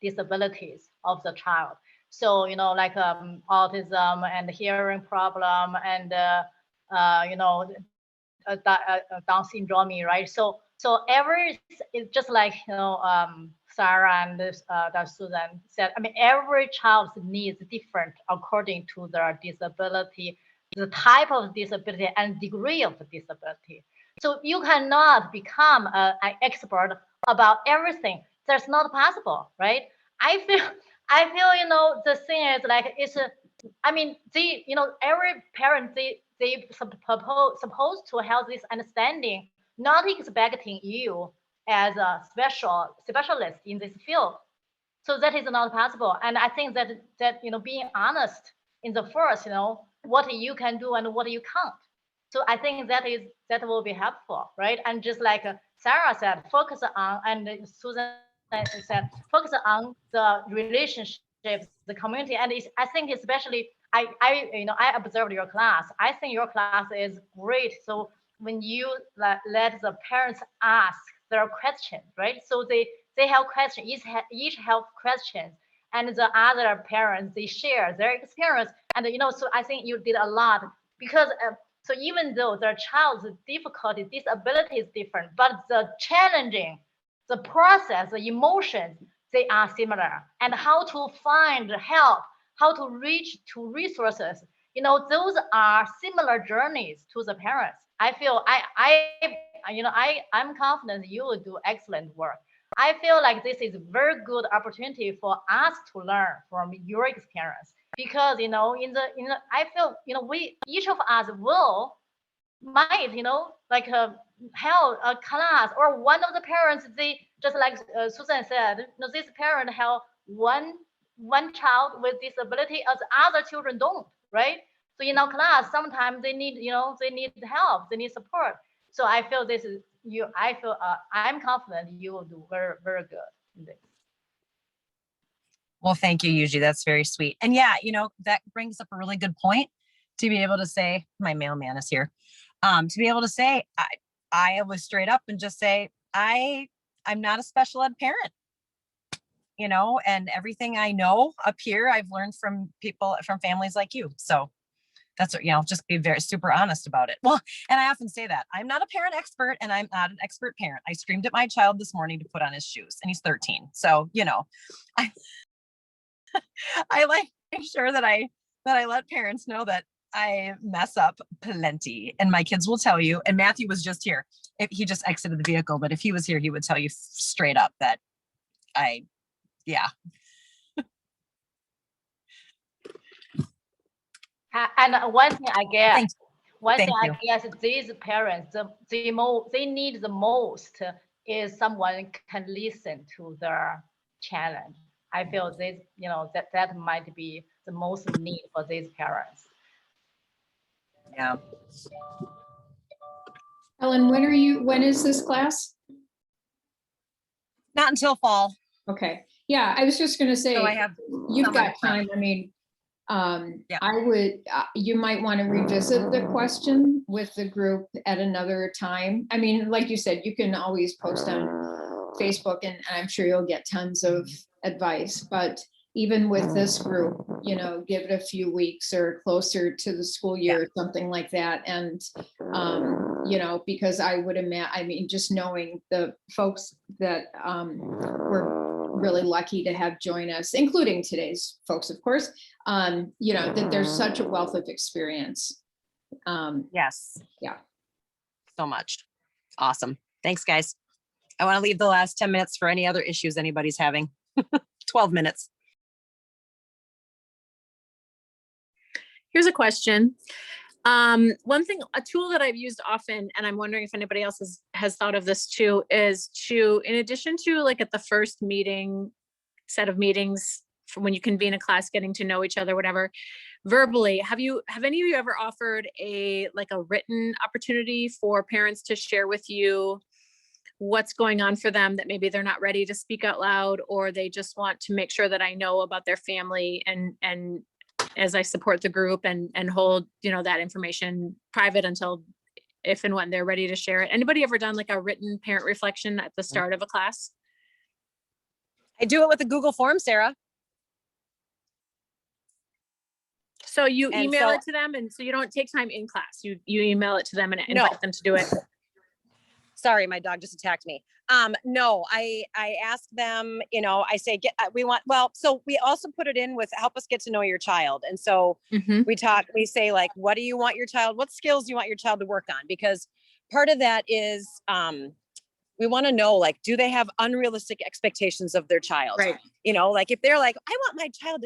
disabilities of the child. So, you know, like autism and hearing problem and, you know, Down syndrome, right? So it's just like, you know, Sarah and that Susan said, I mean, every child's needs different according to their disability, the type of disability and degree of the disability. So you cannot become an expert about everything. That's not possible, right? I feel, you know, the thing is like, I mean, you know, every parent, they supposed to have this understanding, not expecting you as a specialist in this field. So that is not possible. And I think that you know, being honest in the first, you know, what you can do and what you can't. So I think that will be helpful, right? And just like Sarah said, focus on, and Susan said, focus on the relationships, the community. And I think especially, you know, I observed your class. I think your class is great. So when you let the parents ask their questions, right? So they have questions, each have questions, and the other parents, they share their experience. And, you know, so I think you did a lot, because so even though their child's difficulty, disability is different, but the challenging, the process, the emotions, they are similar. And how to find help, how to reach to resources, you know, those are similar journeys to the parents. I feel I'm confident you will do excellent work. I feel like this is a very good opportunity for us to learn from your experience, because, you know, I feel, you know, each of us might, you know, like have a class, or one of the parents, they just like Susan said, you know, this parent have one child with disability as other children don't, right? So in our class, sometimes they need, you know, they need help, they need support. So I feel this is I'm confident you will do very, very good in this. Well, thank you, Yuji. That's very sweet. And yeah, you know, that brings up a really good point to be able to say, my mailman is here, to be able to say, I was straight up and just say, I'm not a special ed parent. you know, and everything I know up here, I've learned from people, from families like you. So that's what, you know, just be very super honest about it. Well, and I often say that I'm not a parent expert and I'm not an expert parent. I screamed at my child this morning to put on his shoes and he's 13. So, you know, I, I like make sure that I let parents know that I mess up plenty and my kids will tell you. And Matthew was just here. If he just exited the vehicle, but if he was here, he would tell you straight up that yeah. And one thing I guess, Thank you. these parents, they need the most is someone can listen to their challenge. I feel this, you know, that might be the most need for these parents. Yeah. Ellen, when is this class? Not until fall. Okay, yeah, I was just gonna say, So I have you've summer got time. I mean, Yeah. I would, you might want to revisit the question with the group at another time. I mean, like you said, you can always post on Facebook and I'm sure you'll get tons of advice, but even with this group, you know, give it a few weeks or closer to the school year, or something like that. And, you know, because I would imagine, I mean, just knowing the folks that were really lucky to have join us, including today's folks, of course, you know, that there's such a wealth of experience. Yes. Yeah. So much. Awesome. Thanks, guys. I want to leave the last 10 minutes for any other issues anybody's having. 12 minutes. Here's a question. One thing, a tool that I've used often, and I'm wondering if anybody else has thought of this too, is to, in addition to like at the first meeting, set of meetings from when you convene a class, getting to know each other, whatever, verbally, have any of you ever offered a written opportunity for parents to share with you what's going on for them that maybe they're not ready to speak out loud, or they just want to make sure that I know about their family and as I support the group and hold, you know, that information private until if and when they're ready to share it. Anybody ever done like a written parent reflection at the start of a class? I do it with a Google form, Sarah. So you And email so- it to them, and so you don't take time in class. You email it to them and invite them to do it. Sorry, my dog just attacked me. No, I ask them, you know, I say, so we also put it in with help us get to know your child. And so we say like, what do you want your child, what skills do you want your child to work on? Because part of that is, we want to know, like, do they have unrealistic expectations of their child? Right. You know, like if they're like, I want my child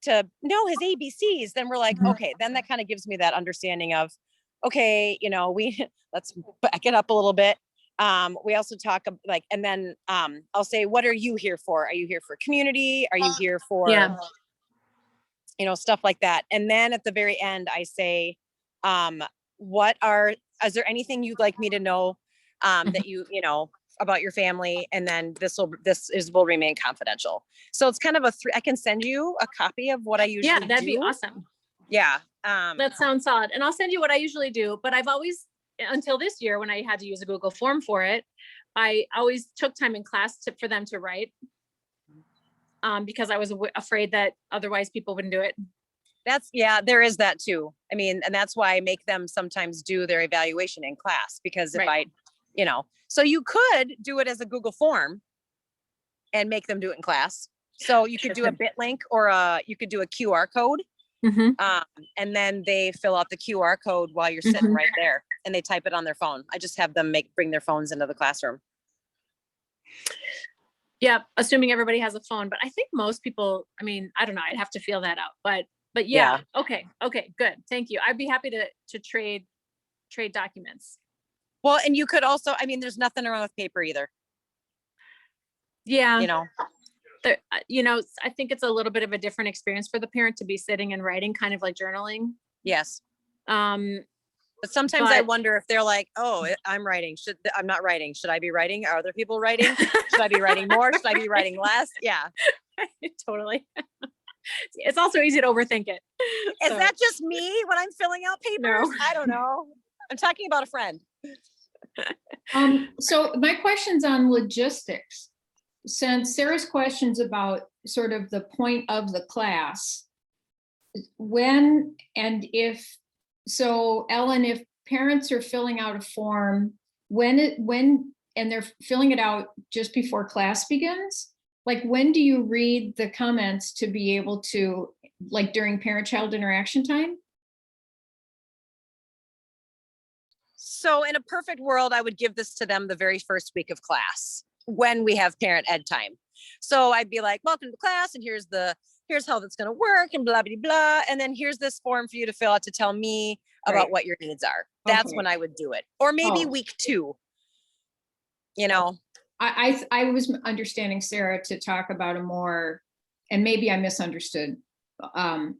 to know his ABCs, then we're like, okay, then that kind of gives me that understanding of, okay, you know, let's back it up a little bit. We also talk like, and then I'll say, what are you here for? Are you here for community? Are you here for, you know, stuff like that? And then at the very end, I say, is there anything you'd like me to know that you know, about your family? And then will remain confidential. So it's kind of I can send you a copy of what I usually do. Yeah, that'd be awesome. Yeah. That sounds solid. And I'll send you what I usually do, but I've always, until this year when I had to use a Google form for it, I always took time in class for them to write because I was afraid that otherwise people wouldn't do it. There is that too. I mean, and that's why I make them sometimes do their evaluation in class, because if you know, so you could do it as a Google form and make them do it in class. So you could do a bit link or you could do a QR code. And then they fill out the QR code while you're sitting right there and they type it on their phone. I just have them bring their phones into the classroom. Yeah, assuming everybody has a phone, but I think most people, I mean, I don't know, I'd have to feel that out, but yeah. Okay, good. Thank you. I'd be happy to trade documents. Well, and you could also, I mean, there's nothing wrong with paper either. Yeah. You know, you know, I think it's a little bit of a different experience for the parent to be sitting and writing, kind of like journaling. Yes. But sometimes I wonder if they're like, oh, I'm writing. I'm not writing. Should I be writing? Are other people writing? Should I be writing more? Should I be writing less? Yeah. Totally. It's also easy to overthink it. Is that just me when I'm filling out papers? No. I don't know. I'm talking about a friend. So my question's on logistics. since Sarah's questions about sort of the point of the class, when and if, so Ellen, if parents are filling out a form, and they're filling it out just before class begins, like when do you read the comments to be able to, like during parent-child interaction time? So in a perfect world, I would give this to them the very first week of class when we have parent ed time. So I'd be like, welcome to class, and here's how that's going to work, and blah, blah, blah. And then here's this form for you to fill out to tell me about Right. what your needs are. That's Okay. when I would do it. Or maybe Oh. week 2, you know. I was understanding Sarah to talk about a more, and maybe I misunderstood,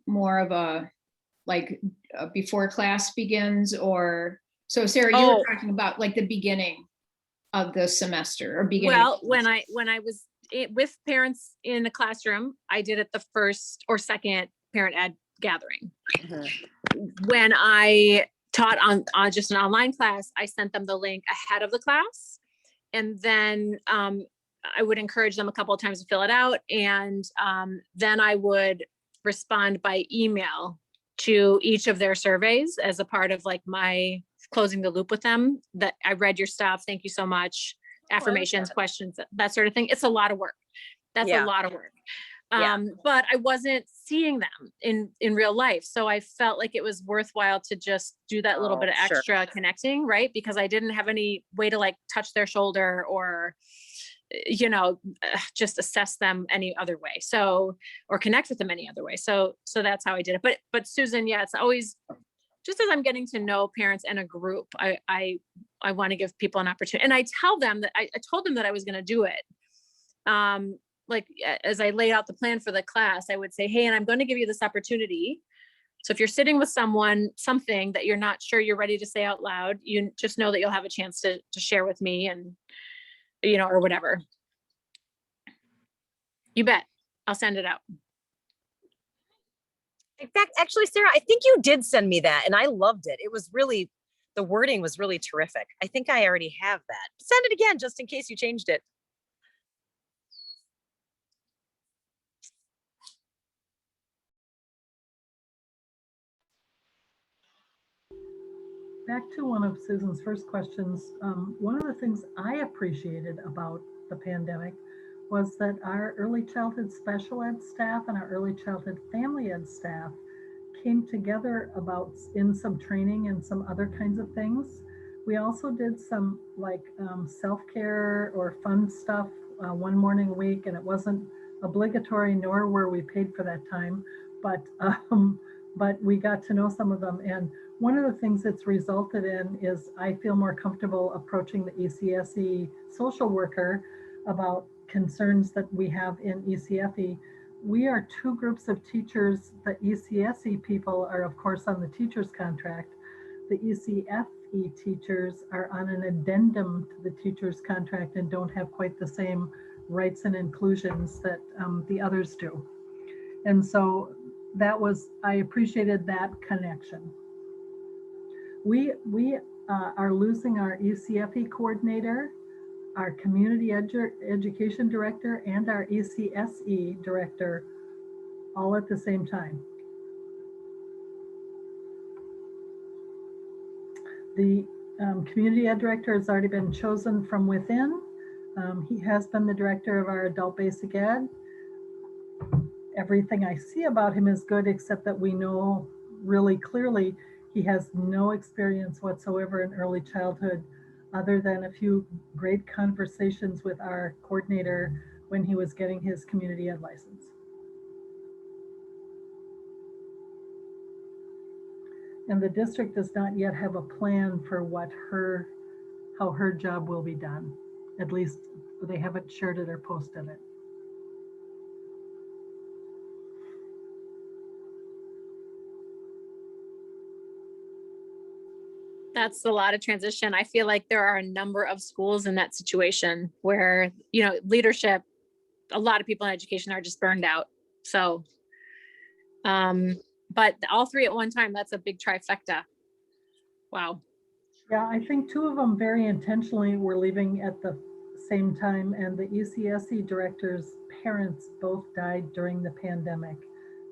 more of a, like before class begins, or, so Sarah, you were talking about like the beginning of the semester or beginning. Well, when I was with parents in a classroom, I did it the first or second parent ed gathering. When I taught on just an online class, I sent them the link ahead of the class. And then I would encourage them a couple of times to fill it out. And then I would respond by email to each of their surveys as a part of like my closing the loop with them, that I read your stuff. Thank you so much. Affirmations, questions, that sort of thing. It's a lot of work. That's a lot of work. But I wasn't seeing them in real life. So I felt like it was worthwhile to just do that little bit of extra connecting, right? Because I didn't have any way to like touch their shoulder or, you know, just assess them any other way. So, or connect with them any other way. So that's how I did it. But Susan, yeah, it's always, just as I'm getting to know parents in a group, I want to give people an opportunity. And I tell them that I told them that I was going to do it. Like as I laid out the plan for the class, I would say, hey, and I'm going to give you this opportunity. So if you're sitting with someone, something that you're not sure you're ready to say out loud, you just know that you'll have a chance to share with me, and, you know, or whatever. You bet. I'll send it out. In fact, actually, Sarah, I think you did send me that and I loved it. It was really, the wording was really terrific. I think I already have that. Send it again, just in case you changed it. Back to one of Susan's first questions, one of the things I appreciated about the pandemic was that our early childhood special ed staff and our early childhood family ed staff came together in some training and some other kinds of things. We also did some like self-care or fun stuff one morning a week, and it wasn't obligatory, nor were we paid for that time, but we got to know some of them. And one of the things it's resulted in is I feel more comfortable approaching the ECSE social worker about concerns that we have in ECFE. We are 2 groups of teachers. The ECSE people are, of course, on the teacher's contract. The ECFE teachers are on an addendum to the teacher's contract and don't have quite the same rights and inclusions that the others do. And so I appreciated that connection. We are losing our ECFE coordinator, our community education director, and our ECSE director all at the same time. The community ed director has already been chosen from within. He has been the director of our adult basic ed. Everything I see about him is good, except that we know really clearly he has no experience whatsoever in early childhood, other than a few great conversations with our coordinator when he was getting his community ed license. And the district does not yet have a plan for how her job will be done. At least they haven't shared it or posted it. That's a lot of transition. I feel like there are a number of schools in that situation where, you know, leadership, a lot of people in education are just burned out. So, but all 3 at one time, that's a big trifecta. Wow. Yeah, I think 2 of them very intentionally were leaving at the same time, and the ECSE director's parents both died during the pandemic.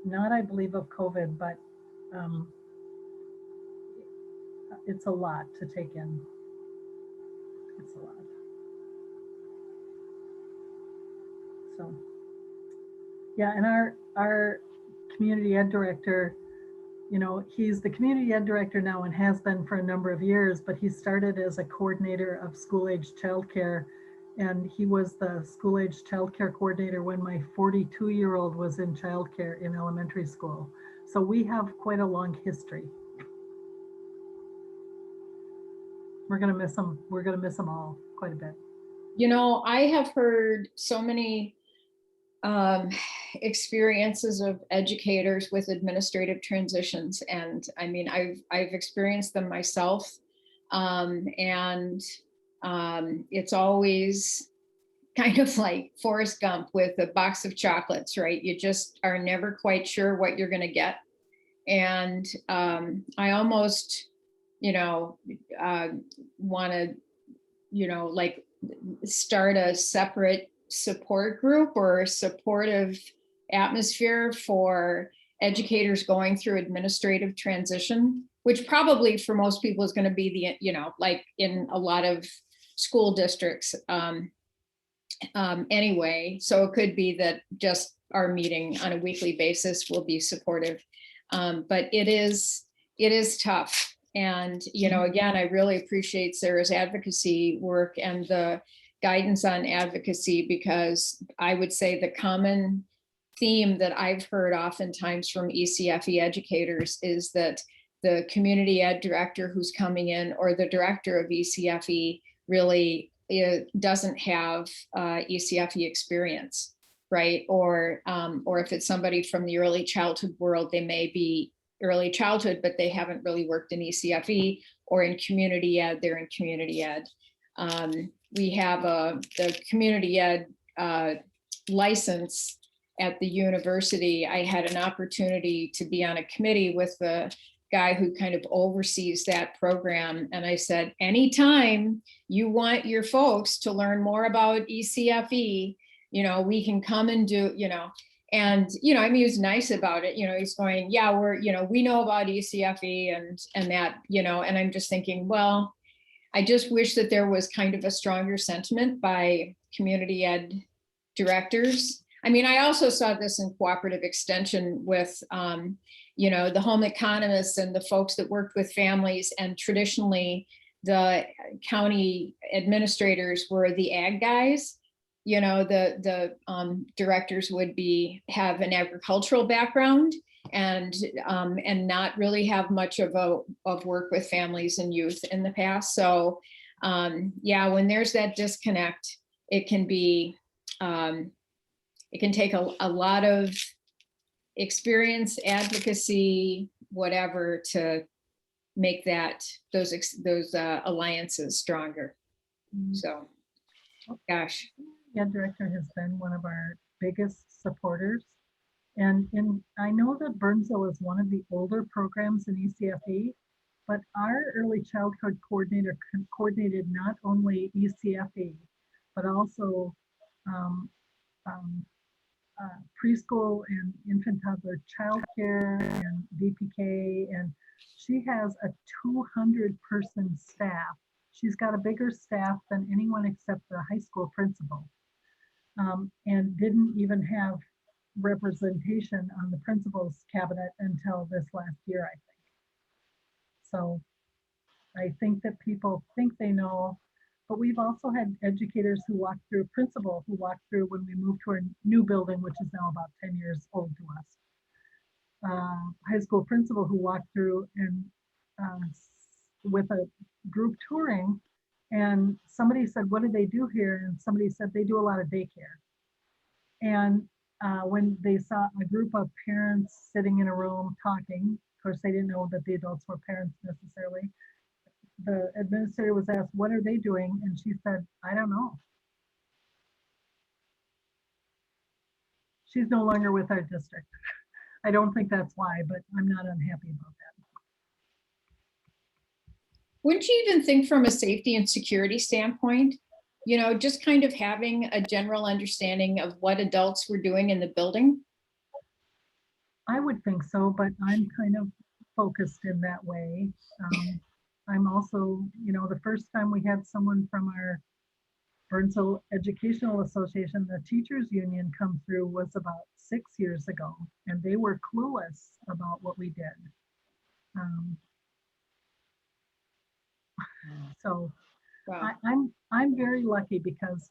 Not, I believe, of COVID, but it's a lot to take in. It's a lot. So, yeah, and our community ed director, you know, he's the community ed director now and has been for a number of years, but he started as a coordinator of school-age childcare, and he was the school-age childcare coordinator when my 42-year-old was in childcare in elementary school. So we have quite a long history. We're gonna miss them. We're gonna miss them all quite a bit. You know, I have heard so many experiences of educators with administrative transitions, and I mean, I've experienced them myself, it's always kind of like Forrest Gump with a box of chocolates, right? You just are never quite sure what you're going to get, and I almost, you know, want to, you know, like start a separate support group or a supportive atmosphere for educators going through administrative transition, which probably for most people is going to be the, you know, like in a lot of school districts anyway. So it could be that just our meeting on a weekly basis will be supportive. But it is tough. And, you know, again, I really appreciate Sarah's advocacy work and the guidance on advocacy, because I would say the common theme that I've heard oftentimes from ECFE educators is that the community ed director who's coming in, or the director of ECFE, really doesn't have ECFE experience, right? Or if it's somebody from the early childhood world, they may be early childhood, but they haven't really worked in ECFE, or in community ed, they're in community ed. We have the community ed license at the university. I had an opportunity to be on a committee with the guy who kind of oversees that program. And I said, anytime you want your folks to learn more about ECFE, you know, we can come and do, you know, and, you know, I mean, he was nice about it. You know, he's going, yeah, we're, you know, we know about ECFE and that, you know, and I'm just thinking, well, I just wish that there was kind of a stronger sentiment by community ed directors. I mean, I also saw this in cooperative extension with, you know, the home economists and the folks that worked with families, and traditionally the county administrators were the ag guys. You know, the directors would have an agricultural background and not really have much of work with families and youth in the past. So yeah, when there's that disconnect, it can be, it can take a lot of experience, advocacy, whatever, to make those alliances stronger. So, gosh. Ed director has been one of our biggest supporters. And I know that Burnsville is one of the older programs in ECFE, but our early childhood coordinator coordinated not only ECFE, but also preschool and infant toddler childcare and DPK. And she has a 200-person staff. She's got a bigger staff than anyone except the high school principal. And didn't even have representation on the principal's cabinet until this last year, I think. So I think that people think they know, but we've also had educators who walked through, principal who walked through when we moved to our new building, which is now about 10 years old to us. High school principal who walked through and with a group touring, and somebody said, what do they do here? And somebody said they do a lot of daycare. And when they saw a group of parents sitting in a room talking, of course, they didn't know that the adults were parents necessarily. The administrator was asked, what are they doing? And she said, I don't know. She's no longer with our district. I don't think that's why, but I'm not unhappy about that. Wouldn't you even think from a safety and security standpoint you know, just kind of having a general understanding of what adults were doing in the building? I would think so, but I'm kind of focused in that way. I'm also, the first time we had someone from our Burnsville Educational Association, the teachers union, come through was about 6 years ago, and they were clueless about what we did. So Wow. I'm very lucky because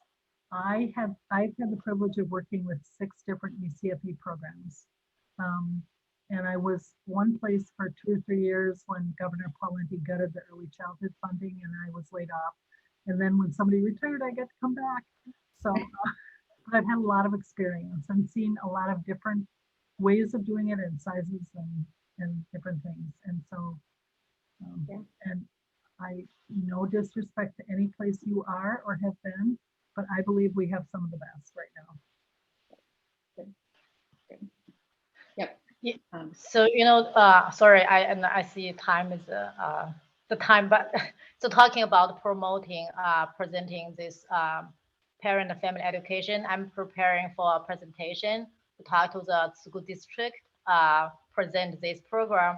I've had the privilege of working with 6 different UCFE programs. And I was one place for 2 or 3 years when Governor Pawlenty gutted the early childhood funding and I was laid off. And then when somebody retired, I get to come back. So but I've had a lot of experience and seen a lot of different ways of doing it and sizes and different things. And so, and I, no disrespect to any place you are or have been, but I believe we have some of the best right now. Yep. So, sorry, I see time is the time, but so talking about promoting, presenting this parent and family education, I'm preparing for a presentation to talk to the school district, present this program.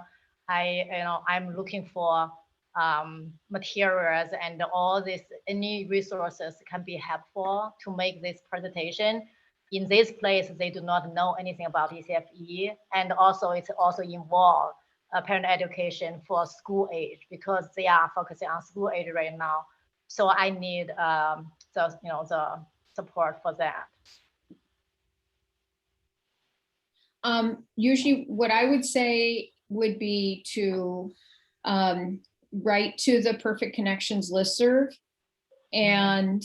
I'm looking for materials and all this, any resources can be helpful to make this presentation. In this place, they do not know anything about ECFE, and also it's also involved parent education for school age because they are focusing on school age right now. So I need the support for that. Usually what I would say would be to write to the Perfect Connections listserv, and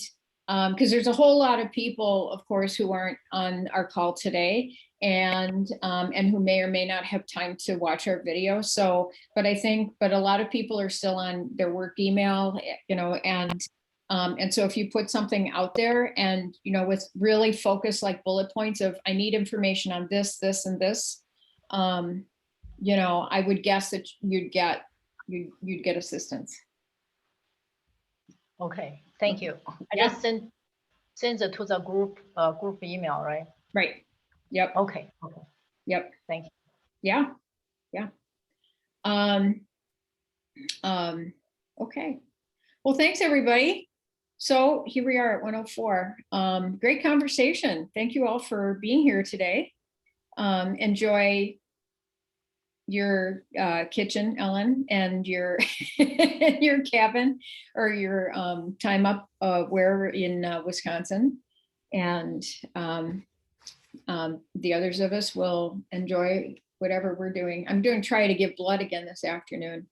because there's a whole lot of people, of course, who aren't on our call today and who may or may not have time to watch our video. So, but a lot of people are still on their work email, and so if you put something out there and, with really focus like bullet points of, I need information on this, this, and this, I would guess that you'd get assistance. Okay, thank you. I just send it to the group email, right? Right. Yep. Okay. Yep. Thank you. Yeah. Okay. Well, thanks everybody. So here we are at 104. Great conversation. Thank you all for being here today. Enjoy your kitchen, Ellen, and your your cabin or your time up wherever in Wisconsin. And the others of us will enjoy whatever we're doing. I'm doing try to give blood again this afternoon.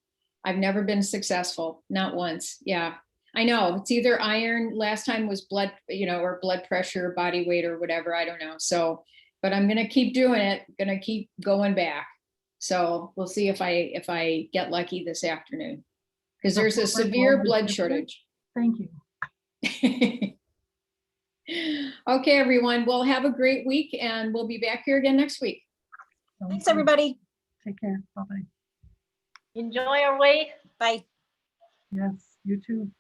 I've never been successful, not once. Yeah, I know it's either iron. Last time was blood, or blood pressure, body weight, or whatever. I don't know. So, but I'm gonna keep doing it. Gonna keep going back. So we'll see if I get lucky this afternoon, because there's a severe blood shortage. Thank you. Okay, everyone. Well, have a great week, and we'll be back here again next week. Thanks, everybody. Take care. Bye-bye. Enjoy your week. Bye. Yes, you too.